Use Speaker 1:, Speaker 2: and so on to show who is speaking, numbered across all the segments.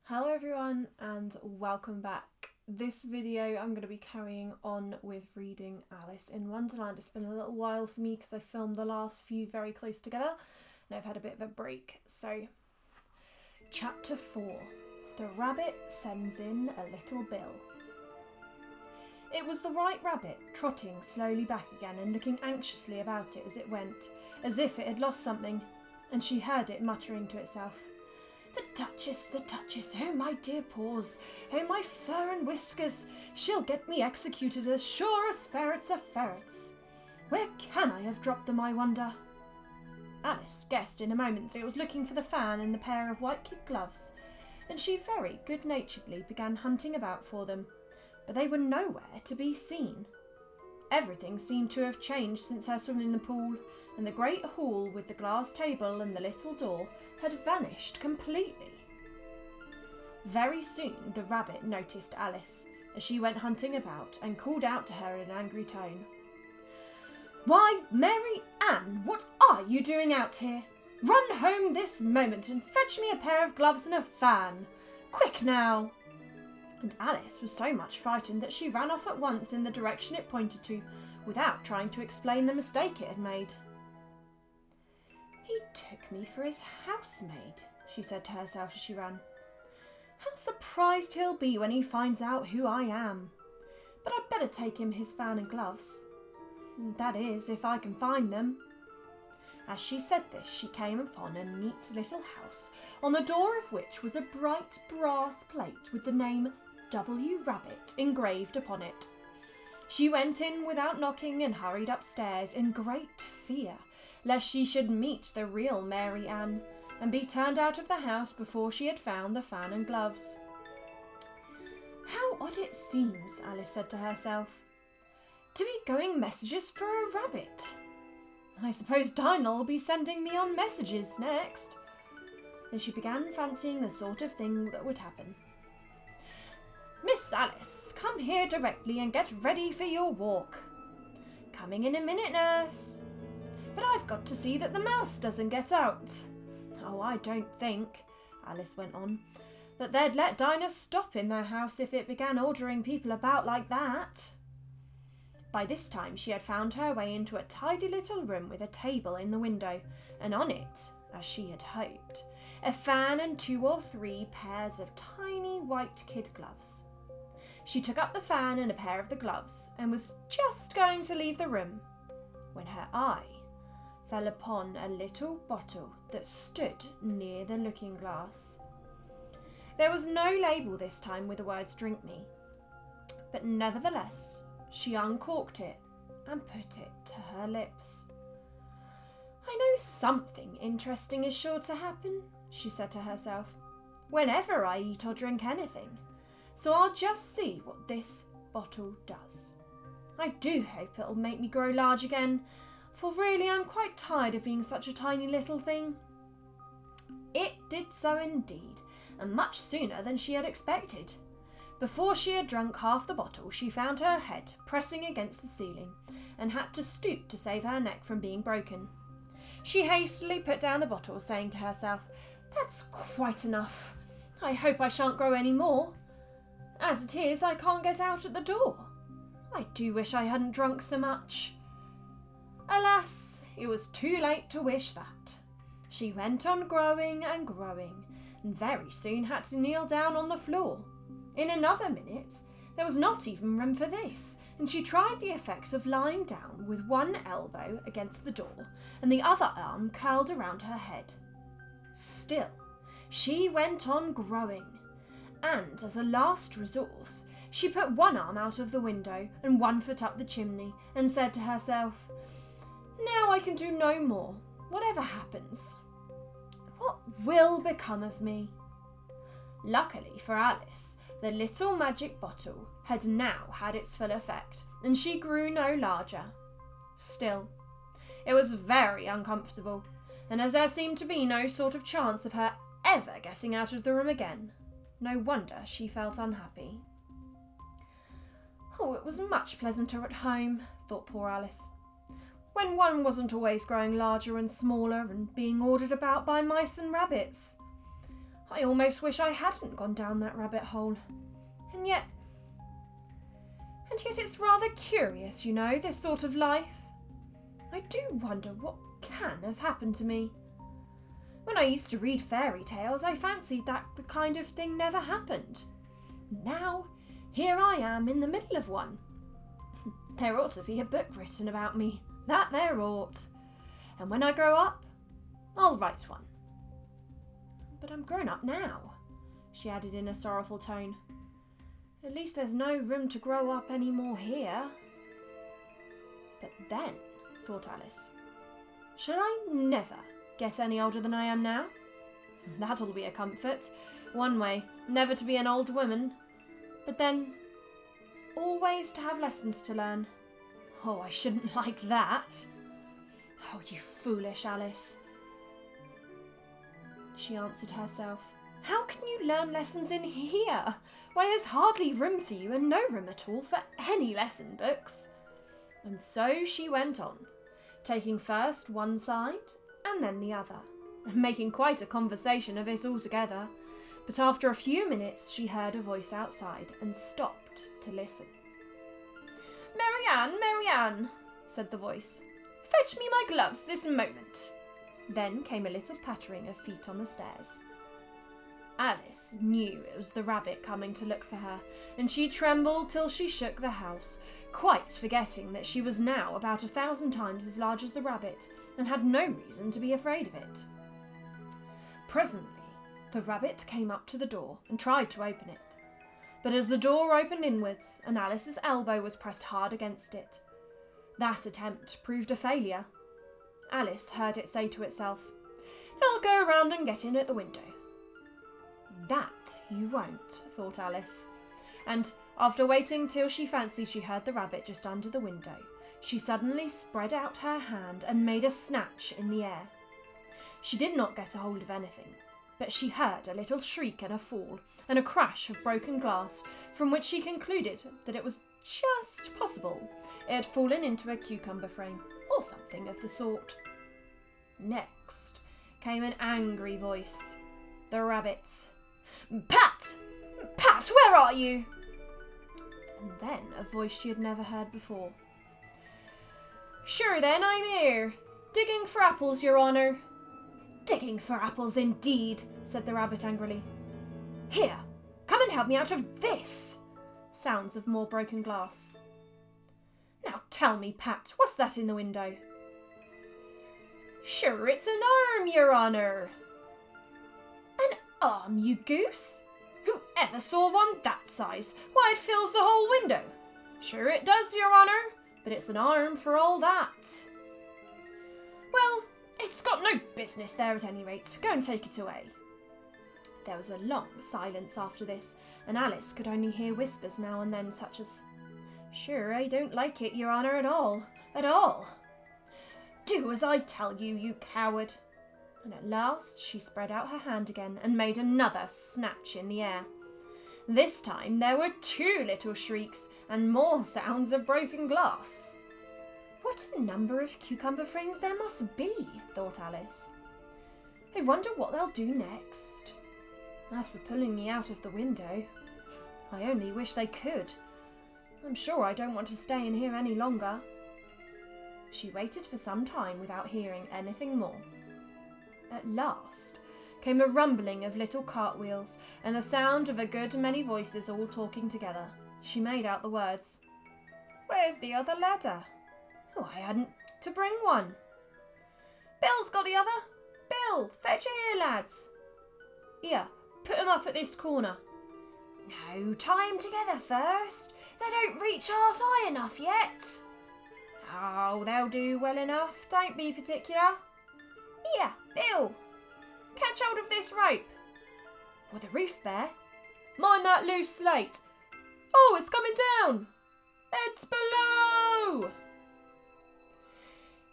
Speaker 1: Hello everyone and welcome back. This video I'm going to be carrying on with reading Alice in Wonderland. It's been a little while for me because I filmed the last few very close together and I've had a bit of a break. So, Chapter 4. The Rabbit Sends in a Little Bill. It was the White Rabbit, trotting slowly back again and looking anxiously about it as it went, as if it had lost something, and she heard it muttering to itself. The Duchess, oh my dear paws, oh my fur and whiskers, she'll get me executed as sure as ferrets are ferrets. Where can I have dropped them, I wonder? Alice guessed in a moment that it was looking for the fan and the pair of white kid gloves, and she very good-naturedly began hunting about for them, but they were nowhere to be seen. Everything seemed to have changed since her swim in the pool, and the great hall with the glass table and the little door had vanished completely. Very soon the rabbit noticed Alice as she went hunting about and called out to her in an angry tone. "Why, Mary Ann, what are you doing out here? Run home this moment and fetch me a pair of gloves and a fan. Quick now!" And Alice was so much frightened that she ran off at once in the direction it pointed to, without trying to explain the mistake it had made. "He took me for his housemaid," she said to herself as she ran. "How surprised he'll be when he finds out who I am. But I'd better take him his fan and gloves. That is, if I can find them." As she said this, she came upon a neat little house, on the door of which was a bright brass plate with the name W. Rabbit engraved upon it. She went in without knocking and hurried upstairs in great fear, lest she should meet the real Mary Ann and be turned out of the house before she had found the fan and gloves. "How odd it seems," Alice said to herself, "to be going messages for a rabbit. I suppose Dinah'll be sending me on messages next." And she began fancying the sort of thing that would happen. "Miss Alice, come here directly and get ready for your walk." "Coming in a minute, nurse." "But I've got to see that the mouse doesn't get out." "Oh, I don't think," Alice went on, "that they'd let Dinah stop in their house if it began ordering people about like that." By this time she had found her way into a tidy little room with a table in the window, and on it, as she had hoped, a fan and 2 or 3 pairs of tiny white kid gloves. She took up the fan and a pair of the gloves and was just going to leave the room when her eye fell upon a little bottle that stood near the looking glass. There was no label this time with the words "Drink me," but nevertheless she uncorked it and put it to her lips. "I know something interesting is sure to happen," she said to herself, "whenever I eat or drink anything, so I'll just see what this bottle does. I do hope it'll make me grow large again, for really I'm quite tired of being such a tiny little thing." It did so indeed, and much sooner than she had expected. Before she had drunk half the bottle, she found her head pressing against the ceiling and had to stoop to save her neck from being broken. She hastily put down the bottle, saying to herself, "That's quite enough. I hope I shan't grow any more. As it is, I can't get out at the door. I do wish I hadn't drunk so much." Alas, it was too late to wish that. She went on growing and growing, and very soon had to kneel down on the floor. In another minute, there was not even room for this, and she tried the effect of lying down with one elbow against the door and the other arm curled around her head. Still, she went on growing, and as a last resource, she put one arm out of the window and one foot up the chimney and said to herself, "Now I can do no more, whatever happens. What will become of me?" Luckily for Alice, the little magic bottle had now had its full effect, and she grew no larger. Still, it was very uncomfortable, and as there seemed to be no sort of chance of her ever getting out of the room again, no wonder she felt unhappy. "Oh, it was much pleasanter at home," thought poor Alice, "when one wasn't always growing larger and smaller and being ordered about by mice and rabbits. I almost wish I hadn't gone down that rabbit hole. And yet it's rather curious, you know, this sort of life. I do wonder what can have happened to me. When I used to read fairy tales, I fancied that the kind of thing never happened. Now, here I am in the middle of one. There ought to be a book written about me. That there ought. And when I grow up, I'll write one. But I'm grown up now, she added in a sorrowful tone. At least there's no room to grow up any more here. But then, thought Alice, shall I never get any older than I am now? That'll be a comfort. One way, never to be an old woman. But then, always to have lessons to learn. Oh, I shouldn't like that. Oh, you foolish Alice. She answered herself. How can you learn lessons in here? Why, there's hardly room for you and no room at all for any lesson books. And so she went on, taking first one side and then the other, and making quite a conversation of it altogether. But after a few minutes she heard a voice outside and stopped to listen. Marianne, said the voice. Fetch me my gloves this moment. Then came a little pattering of feet on the stairs. Alice knew it was the rabbit coming to look for her, and she trembled till she shook the house, quite forgetting that she was now about 1,000 times as large as the rabbit, and had no reason to be afraid of it. Presently, the rabbit came up to the door and tried to open it, but as the door opened inwards, and Alice's elbow was pressed hard against it, that attempt proved a failure. Alice heard it say to itself, I'll go around and get in at the window. That you won't, thought Alice, and after waiting till she fancied she heard the rabbit just under the window, she suddenly spread out her hand and made a snatch in the air. She did not get a hold of anything, but she heard a little shriek and a fall, and a crash of broken glass, from which she concluded that it was just possible it had fallen into a cucumber frame, or something of the sort. Next came an angry voice, the rabbit's. Pat! Pat, where are you? And then a voice she had never heard before. Sure then, I'm here, digging for apples, your honour. Digging for apples indeed, said the rabbit angrily. Here, come and help me out of this. Sounds of more broken glass. Now tell me, Pat, what's that in the window? Sure, it's an arm, your honour. An arm, you goose? Who ever saw one that size? Why, it fills the whole window. Sure it does, your honour, but it's an arm for all that. Well, it's got no business there at any rate. Go and take it away. There was a long silence after this, and Alice could only hear whispers now and then, such as, Sure, I don't like it, your honour, at all. At all. Do as I tell you, you coward. And at last she spread out her hand again and made another snatch in the air. This time there were 2 little shrieks and more sounds of broken glass. What a number of cucumber frames there must be, thought Alice. I wonder what they'll do next. As for pulling me out of the window, I only wish they could. I'm sure I don't want to stay in here any longer. She waited for some time without hearing anything more. At last came a rumbling of little cartwheels and the sound of a good many voices all talking together. She made out the words. Where's the other ladder? Oh, I hadn't to bring one. Bill's got the other. Bill, fetch it here, lads. Here, put 'em up at this corner. No, tie 'em together first. They don't reach half high enough yet. Oh, they'll do well enough. Don't be particular. Here, Bill, catch hold of this rope. Or the roof bear. Mind that loose slate. Oh, it's coming down. It's below.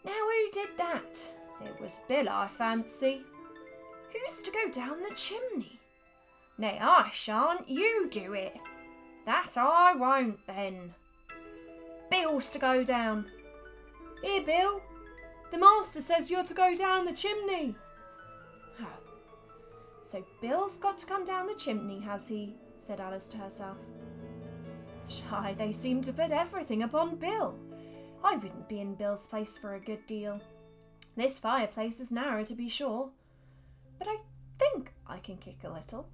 Speaker 1: Now who did that? It was Bill, I fancy. Who's to go down the chimney? Nay, I shan't. You do it. That I won't, then. Bill's to go down. Here, Bill. The master says you're to go down the chimney. Oh, So Bill's got to come down the chimney, has he? Said Alice to herself. Shy, they seem to put everything upon Bill. I wouldn't be in Bill's place for a good deal. This fireplace is narrow, to be sure, but I think I can kick a little.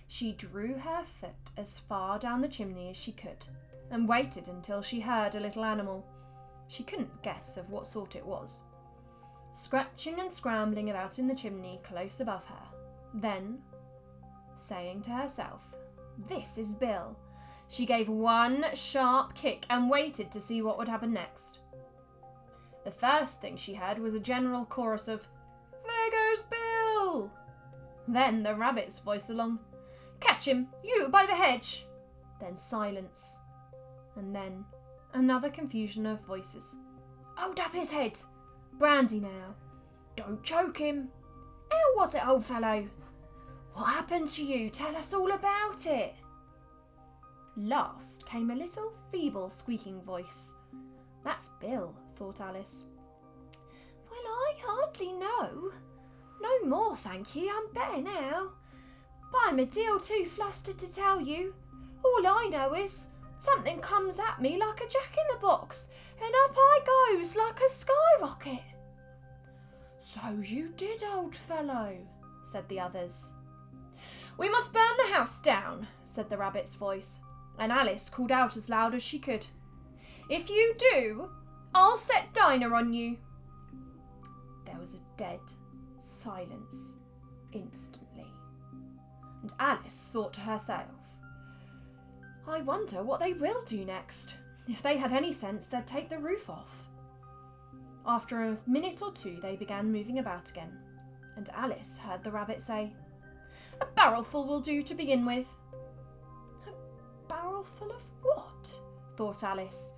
Speaker 1: She drew her foot as far down the chimney as she could and waited until she heard a little animal. She couldn't guess of what sort it was, scratching and scrambling about in the chimney close above her. Then, saying to herself, "This is Bill," she gave one sharp kick and waited to see what would happen next. The first thing she heard was a general chorus of, "There goes Bill!" Then the rabbit's voice along, "Catch him, you by the hedge!" Then silence. And then another confusion of voices. "Hold up his head! Brandy now! Don't choke him! How was it, old fellow? What happened to you? Tell us all about it!" Last came a little feeble squeaking voice. "That's Bill," thought Alice. "Well, I hardly know. No more, thank you. I'm better now. But I'm a deal too flustered to tell you. All I know is something comes at me like a jack-in-the-box, and up I goes like a skyrocket." "So you did, old fellow," said the others. "We must burn the house down," said the rabbit's voice, and Alice called out as loud as she could, "If you do, I'll set Dinah on you." There was a dead silence instantly, and Alice thought to herself, "I wonder what they will do next. If they had any sense, they'd take the roof off." After a minute or two, they began moving about again, and Alice heard the rabbit say, "A barrelful will do to begin with." "A barrelful of what?" thought Alice.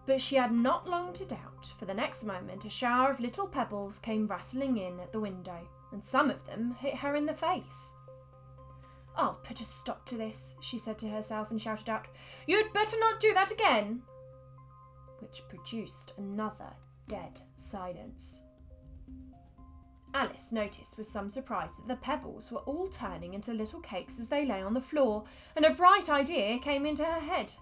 Speaker 1: But she had not long to doubt, for the next moment a shower of little pebbles came rattling in at the window, and some of them hit her in the face. "I'll put a stop to this," she said to herself, and shouted out, "You'd better not do that again," which produced another dead silence. Alice noticed with some surprise that the pebbles were all turning into little cakes as they lay on the floor, and a bright idea came into her head.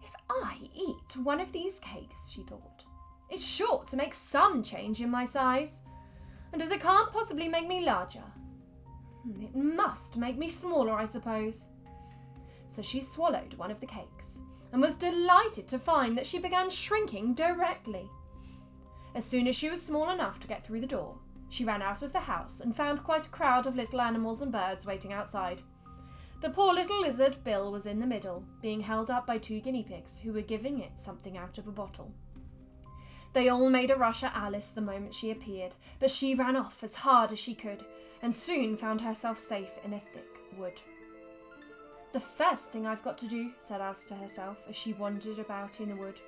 Speaker 1: "If I eat one of these cakes," she thought, "it's sure to make some change in my size, and as it can't possibly make me larger, it must make me smaller, I suppose." So she swallowed one of the cakes and was delighted to find that she began shrinking directly. As soon as she was small enough to get through the door, she ran out of the house and found quite a crowd of little animals and birds waiting outside. The poor little lizard, Bill, was in the middle, being held up by 2 guinea pigs who were giving it something out of a bottle. They all made a rush at Alice the moment she appeared, but she ran off as hard as she could, and soon found herself safe in a thick wood. "The first thing I've got to do," said Alice to herself as she wandered about in the wood,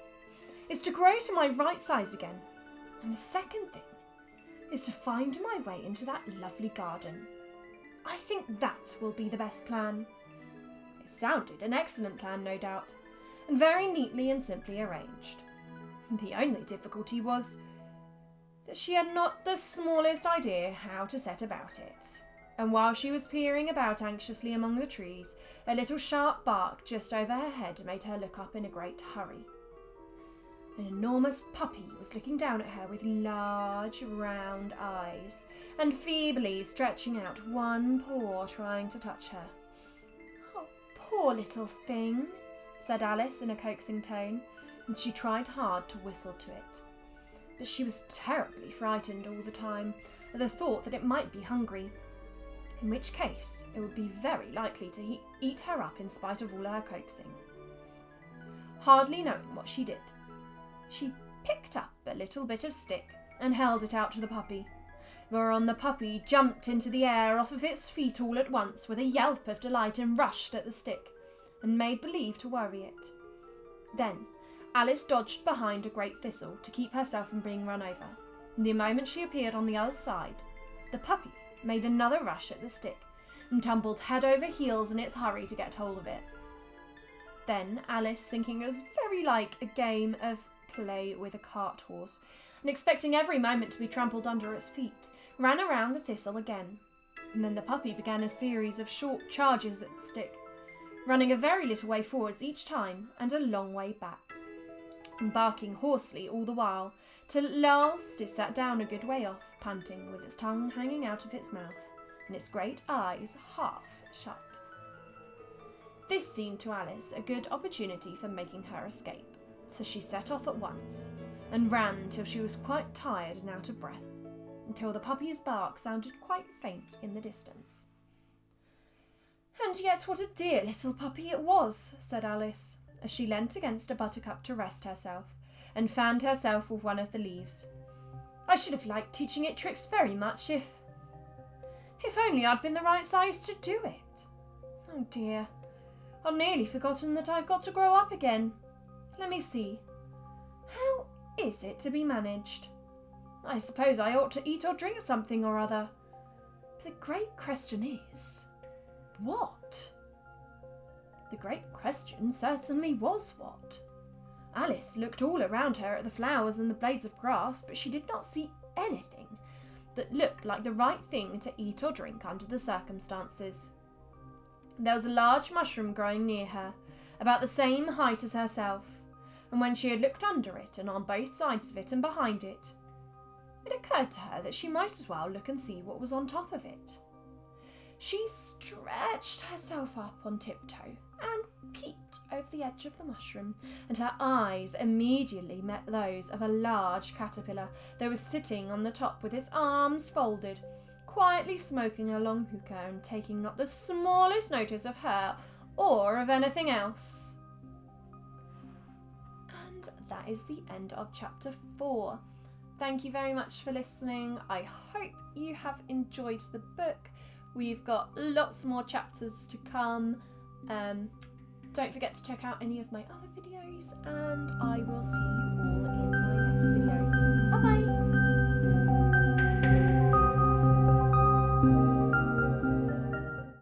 Speaker 1: "is to grow to my right size again. And the second thing is to find my way into that lovely garden. I think that will be the best plan." It sounded an excellent plan, no doubt, and very neatly and simply arranged. The only difficulty was that she had not the smallest idea how to set about it, and while she was peering about anxiously among the trees, a little sharp bark just over her head made her look up in a great hurry. An enormous puppy was looking down at her with large round eyes, and feebly stretching out one paw trying to touch her. "Oh, poor little thing," said Alice in a coaxing tone, and she tried hard to whistle to it. But she was terribly frightened all the time at the thought that it might be hungry, in which case it would be very likely to eat her up in spite of all her coaxing. Hardly knowing what she did, she picked up a little bit of stick and held it out to the puppy, whereon the puppy jumped into the air off of its feet all at once with a yelp of delight and rushed at the stick, and made believe to worry it. Then Alice dodged behind a great thistle to keep herself from being run over, and the moment she appeared on the other side, the puppy made another rush at the stick and tumbled head over heels in its hurry to get hold of it. Then Alice, thinking it was very like a game of play with a cart horse, and expecting every moment to be trampled under its feet, ran around the thistle again, And then the puppy began a series of short charges at the stick, running a very little way forwards each time and a long way back, and barking hoarsely all the while, till at last it sat down a good way off, panting, with its tongue hanging out of its mouth and its great eyes half shut. This seemed to Alice a good opportunity for making her escape, so she set off at once and ran till she was quite tired and out of breath, until the puppy's bark sounded quite faint in the distance. "And yet what a dear little puppy it was," said Alice, as she leant against a buttercup to rest herself, and fanned herself with one of the leaves. "I should have liked teaching it tricks very much if only I'd been the right size to do it. Oh dear, I've nearly forgotten that I've got to grow up again. Let me see. How is it to be managed? I suppose I ought to eat or drink something or other. But the great question is, what?" The great question certainly was what. Alice looked all around her at the flowers and the blades of grass, but she did not see anything that looked like the right thing to eat or drink under the circumstances. There was a large mushroom growing near her, about the same height as herself, and when she had looked under it and on both sides of it and behind it, it occurred to her that she might as well look and see what was on top of it. She stretched herself up on tiptoe and peeped over the edge of the mushroom, and her eyes immediately met those of a large caterpillar that was sitting on the top with its arms folded, quietly smoking a long hookah and taking not the smallest notice of her or of anything else. And that is the end of chapter 4. Thank you very much for listening. I hope you have enjoyed the book. We've got lots more chapters to come. Don't forget to check out any of my other videos, and I will see you